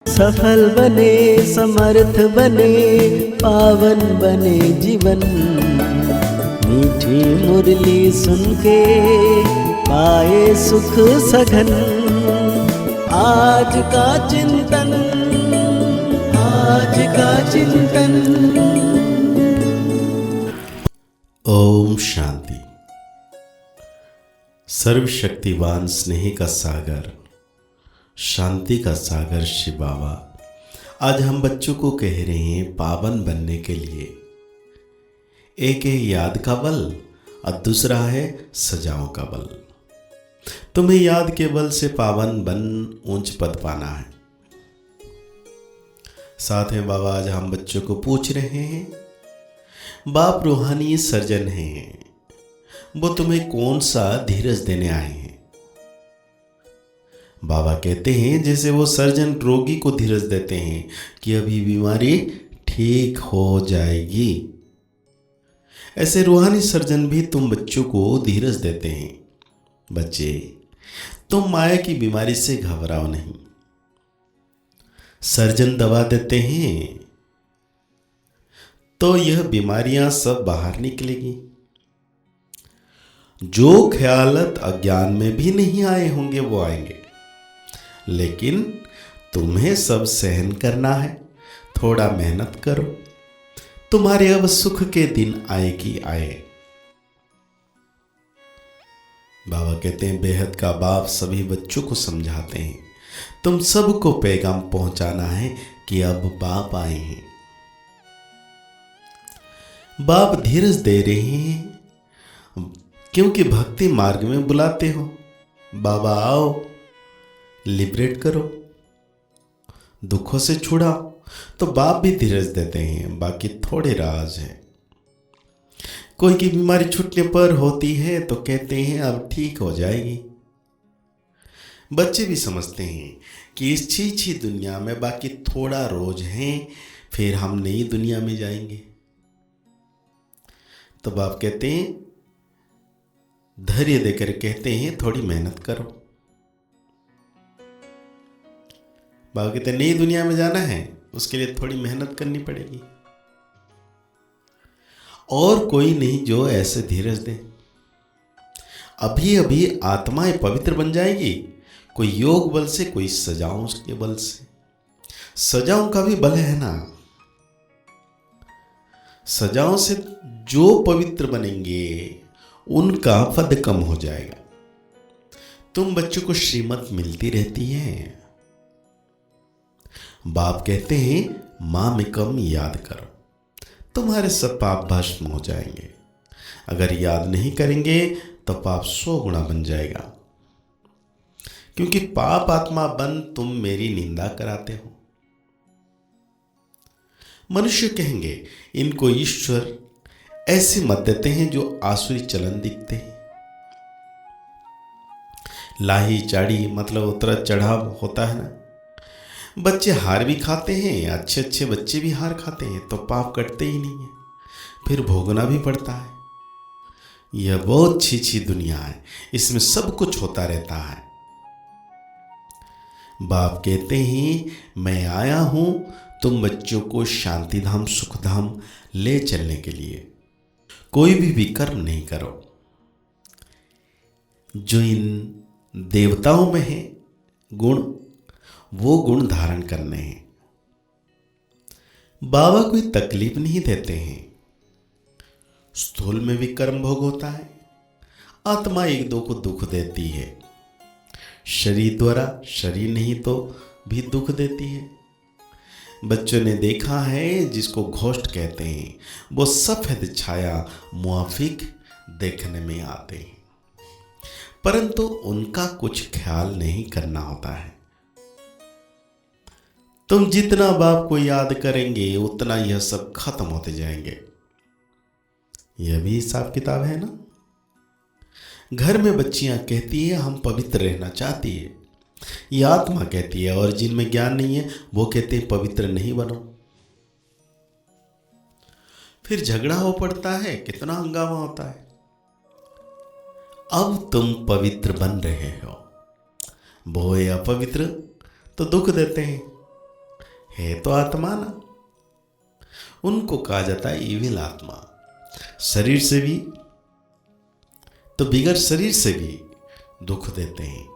सफल बने, समर्थ बने, पावन बने जीवन। मीठी मुरली सुन के पाए सुख सघन। आज का चिंतन, आज का चिंतन। ओम शांति। सर्वशक्तिवान स्नेह का सागर, शांति का सागर शिव बाबा आज हम बच्चों को कह रहे हैं पावन बनने के लिए। एक है याद का बल और दूसरा है सजाओं का बल। तुम्हें याद के बल से पावन बन ऊंच पद पाना है। साथ में बाबा आज हम बच्चों को पूछ रहे हैं, बाप रूहानी सर्जन हैं, वो तुम्हें कौन सा धीरज देने आए हैं। बाबा कहते हैं जैसे वो सर्जन रोगी को धीरज देते हैं कि अभी बीमारी ठीक हो जाएगी, ऐसे रूहानी सर्जन भी तुम बच्चों को धीरज देते हैं। बच्चे, तुम माया की बीमारी से घबराओ नहीं। सर्जन दवा देते हैं तो यह बीमारियां सब बाहर निकलेगी। जो ख्यालत अज्ञान में भी नहीं आए होंगे वो आएंगे, लेकिन तुम्हें सब सहन करना है। थोड़ा मेहनत करो, तुम्हारे अब सुख के दिन आए कि आए। बाबा कहते हैं बेहद का बाप सभी बच्चों को समझाते हैं, तुम सबको पैगाम पहुंचाना है कि अब बाप आए हैं। बाप धीरज दे रहे हैं क्योंकि भक्ति मार्ग में बुलाते हो। बाबा आओ, लिबरेट करो, दुखों से छुड़ाओ। तो बाप भी धीरज देते हैं। बाकी थोड़े राज है। कोई की बीमारी छूटने पर होती है तो कहते हैं अब ठीक हो जाएगी। बच्चे भी समझते हैं कि इस छी दुनिया में बाकी थोड़ा रोज है, फिर हम नई दुनिया में जाएंगे। तो बाप कहते हैं, धैर्य देकर कहते हैं थोड़ी मेहनत करो। बाबा कहते हैं नई दुनिया में जाना है, उसके लिए थोड़ी मेहनत करनी पड़ेगी। और कोई नहीं जो ऐसे धीरज दे। अभी अभी आत्माएं पवित्र बन जाएगी, कोई योग बल से, कोई सजाओं के बल से। सजाओं का भी बल है ना। सजाओं से जो पवित्र बनेंगे उनका पद कम हो जाएगा। तुम बच्चों को श्रीमत मिलती रहती है। बाप कहते हैं मां में कम याद करो, तुम्हारे सब पाप भस्म हो जाएंगे। अगर याद नहीं करेंगे तो पाप 100 गुना बन जाएगा। क्योंकि पाप आत्मा बन तुम मेरी निंदा कराते हो। मनुष्य कहेंगे इनको ईश्वर ऐसे मत देते हैं जो आसुरी चलन दिखते हैं। लाही चाड़ी मतलब उतरा चढ़ाव होता है ना। बच्चे हार भी खाते हैं, अच्छे अच्छे बच्चे भी हार खाते हैं, तो पाप कटते ही नहीं है, फिर भोगना भी पड़ता है। यह बहुत छी दुनिया है, इसमें सब कुछ होता रहता है। बाप कहते हैं मैं आया हूं तुम बच्चों को शांति धाम सुख धाम ले चलने के लिए। कोई भी विकर्म नहीं करो। जो इन देवताओं में है गुण, वो गुण धारण करने हैं। बाबा कोई तकलीफ नहीं देते हैं। स्थूल में भी कर्म भोग होता है। आत्मा एक दो को दुख देती है। शरीर द्वारा, शरीर नहीं तो भी दुख देती है। बच्चों ने देखा है जिसको घोष्ट कहते हैं, वो सफेद छाया मुआफिक देखने में आते हैं, परंतु उनका कुछ ख्याल नहीं करना होता है। तुम जितना बाप को याद करेंगे उतना यह सब खत्म होते जाएंगे। यह भी हिसाब किताब है ना। घर में बच्चियां कहती है हम पवित्र रहना चाहती है, ये आत्मा कहती है, और जिनमें ज्ञान नहीं है वो कहते हैं पवित्र नहीं बनो। फिर झगड़ा हो पड़ता है, कितना हंगामा होता है। अब तुम पवित्र बन रहे हो, वो है अपवित्र तो दुख देते हैं। है तो आत्मा ना। उनको कहा जाता है इविल आत्मा। शरीर से भी तो बिगर शरीर से भी दुख देते हैं।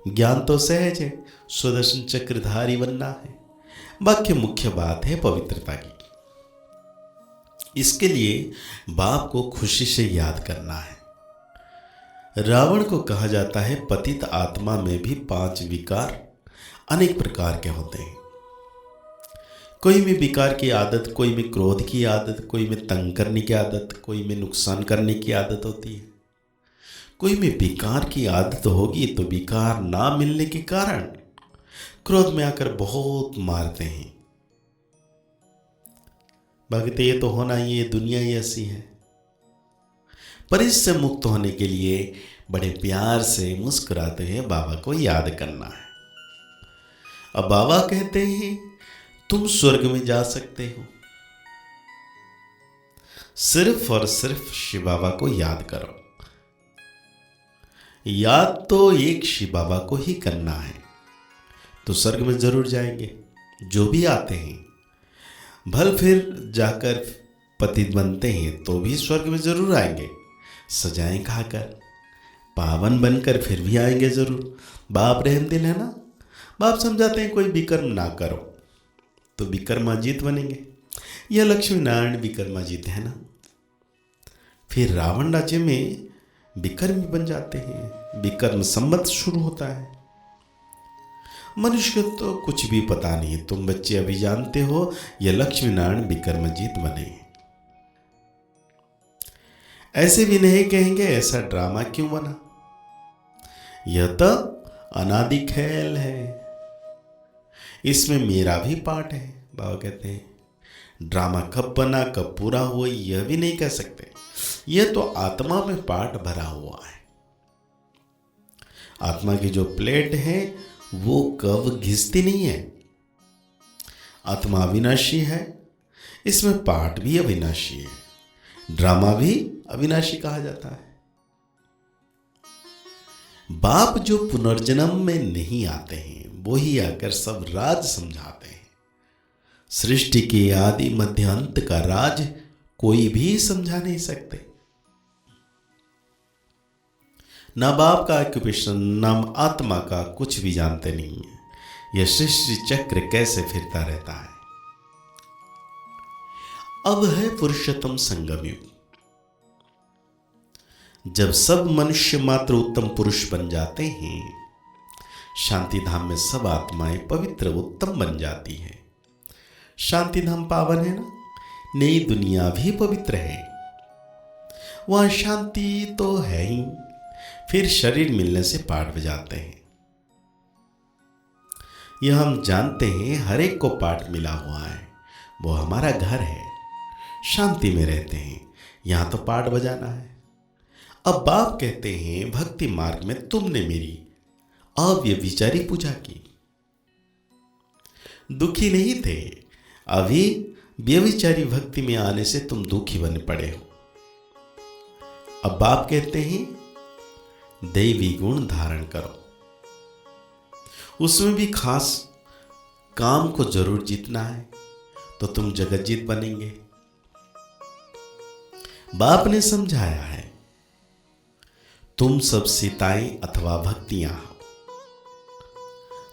ज्ञान तो सहज है, सुदर्शन चक्रधारी बनना है, बाकी मुख्य बात है पवित्रता की। इसके लिए बाप को खुशी से याद करना है। रावण को कहा जाता है पतित आत्मा में भी 5 विकार अनेक प्रकार के होते हैं। कोई में विकार की आदत, कोई में क्रोध की आदत, कोई में तंग करने की आदत, कोई में नुकसान करने की आदत होती है। कोई में विकार की आदत होगी तो विकार ना मिलने के कारण क्रोध में आकर बहुत मारते हैं। भगत ये तो होना ही, ये दुनिया ही ऐसी है। पर इससे मुक्त होने के लिए बड़े प्यार से मुस्कुराते हुए बाबा को याद करना है। अब बाबा कहते हैं तुम स्वर्ग में जा सकते हो, सिर्फ और सिर्फ शिव बाबा को याद करो। याद तो एक शिव बाबा को ही करना है तो स्वर्ग में जरूर जाएंगे। जो भी आते हैं भल फिर जाकर पतित बनते हैं तो भी स्वर्ग में जरूर आएंगे, सजाएं खाकर, पावन बनकर फिर भी आएंगे जरूर। बाप रहमदिल है ना। बाप समझाते हैं कोई विकर्म ना करो तो विक्रमाजीत बनेंगे। यह लक्ष्मी नारायण विक्रमाजीत है ना। फिर रावण राज्य में विक्रम बन जाते हैं, विक्रम संवत शुरू होता है। मनुष्य को तो कुछ भी पता नहीं, तुम बच्चे अभी जानते हो यह लक्ष्मी नारायण विक्रमजीत बने। ऐसे भी नहीं कहेंगे ऐसा ड्रामा क्यों बना, यह तो अनादि खेल है, इसमें मेरा भी पार्ट है। बाबा कहते हैं ड्रामा कब बना कब पूरा हुआ यह भी नहीं कह सकते, यह तो आत्मा में पार्ट भरा हुआ है। आत्मा की जो प्लेट है वो कब घिसती नहीं है। आत्मा अविनाशी है, इसमें पार्ट भी अविनाशी है, ड्रामा भी अविनाशी कहा जाता है। बाप जो पुनर्जन्म में नहीं आते हैं वो ही आकर सब राज समझाते हैं। सृष्टि के आदि मध्य अंत का राज कोई भी समझा नहीं सकते। ना बाप का ऑक्यूपेशन ना आत्मा का कुछ भी जानते नहीं है। यह सृष्टि चक्र कैसे फिरता रहता है। अब है पुरुषोत्तम संगम युग, जब सब मनुष्य मात्र उत्तम पुरुष बन जाते हैं, शांति धाम में सब आत्माएं पवित्र उत्तम बन जाती है। शांति धाम पावन है ना, नई दुनिया भी पवित्र है, वहां शांति तो है ही। फिर शरीर मिलने से पाठ बजाते हैं। यह हम जानते हैं हर एक को पाठ मिला हुआ है, वो हमारा घर है, शांति में रहते हैं, यहां तो पाठ बजाना है। अब बाप कहते हैं भक्ति मार्ग में तुमने मेरी अव्यभिचारी पूजा की, दुखी नहीं थे, अभी व्यभिचारी भक्ति में आने से तुम दुखी बने पड़े हो। अब बाप कहते हैं दैवी गुण धारण करो, उसमें भी खास काम को जरूर जीतना है तो तुम जगतजीत बनेंगे। बाप ने समझाया है तुम सब सीताएं अथवा भक्तियां हो,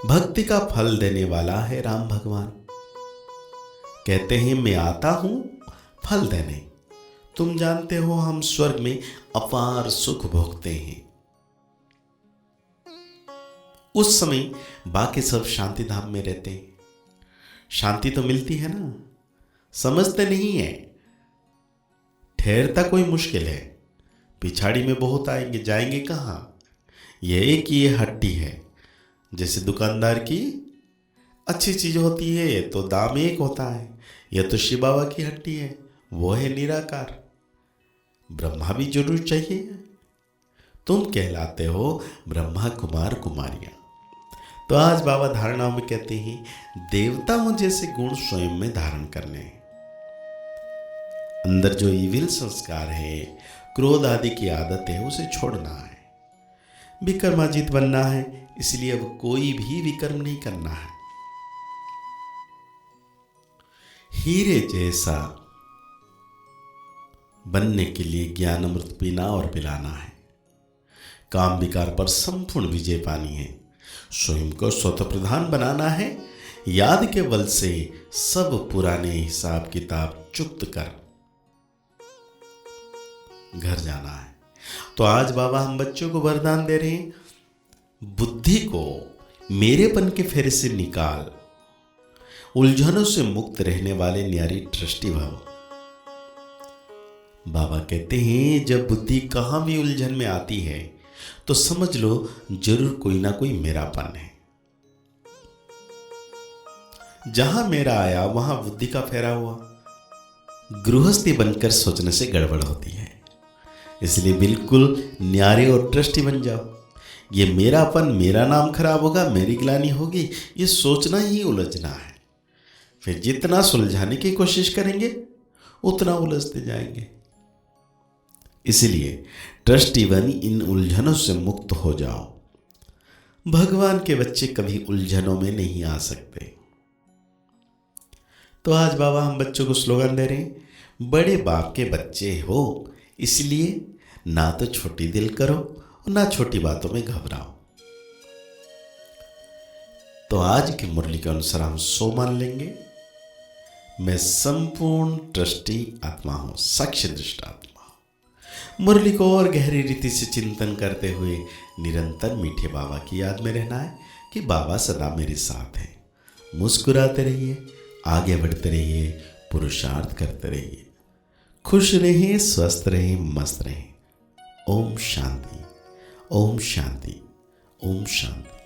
भक्ति का फल देने वाला है राम भगवान। कहते हैं मैं आता हूं फल देने, तुम जानते हो हम स्वर्ग में अपार सुख भोगते हैं। उस समय बाकी सब शांति धाम में रहते हैं, शांति तो मिलती है ना, समझते नहीं है। ठहरता कोई मुश्किल है, पिछाड़ी में बहुत आएंगे, जाएंगे कहां। यह एक ये हड्डी है, जैसे दुकानदार की अच्छी चीज होती है तो दाम एक होता है, यह तो शिव बाबा की हड्डी है, वो है निराकार। ब्रह्मा भी जरूर चाहिए, तुम कहलाते हो ब्रह्मा कुमार कुमारियां। तो आज बाबा धारणाओं में कहते हैं देवताओं जैसे गुण स्वयं में धारण करने हैं। अंदर जो इविल संस्कार है, क्रोध आदि की आदत है, उसे छोड़ना है, विक्रमाजीत बनना है। इसलिए अब कोई भी विक्रम नहीं करना है। हीरे जैसा बनने के लिए ज्ञान अमृत पीना और पिलाना है। काम विकार पर संपूर्ण विजय पानी है। स्वयं को स्वतः प्रधान बनाना है। याद के बल से सब पुराने हिसाब किताब चुक्त कर घर जाना है। तो आज बाबा हम बच्चों को वरदान दे रहे हैं, बुद्धि को मेरेपन के फेरे से निकाल, उलझनों से मुक्त रहने वाले न्यारी ट्रस्टी भव। बाबा कहते हैं जब बुद्धि कहां भी उलझन में आती है तो समझ लो जरूर कोई ना कोई मेरापन है। जहां मेरा आया वहां बुद्धि का फेरा हुआ। गृहस्थी बनकर सोचने से गड़बड़ होती है, इसलिए बिल्कुल न्यारे और ट्रस्टी बन जाओ। ये मेरापन, मेरा नाम खराब होगा, मेरी ग्लानि होगी, ये सोचना ही उलझना है। फिर जितना सुलझाने की कोशिश करेंगे उतना उलझते जाएंगे। इसलिए ट्रस्टी बन इन उलझनों से मुक्त हो जाओ। भगवान के बच्चे कभी उलझनों में नहीं आ सकते। तो आज बाबा हम बच्चों को स्लोगन दे रहे हैं, बड़े बाप के बच्चे हो, इसलिए ना तो छोटी दिल करो और ना छोटी बातों में घबराओ। तो आज की मुरली के अनुसार हम सो मान लेंगे, मैं संपूर्ण ट्रस्टी आत्मा हूं, साक्ष्य दृष्ट आत्मा हूं। मुरली को और गहरी रीति से चिंतन करते हुए निरंतर मीठे बाबा की याद में रहना है कि बाबा सदा मेरे साथ हैं। मुस्कुराते रहिए, आगे बढ़ते रहिए, पुरुषार्थ करते रहिए, खुश रहिए, स्वस्थ रहिए, मस्त रहिए। ओम शांति, ओम शांति, ओम शांति।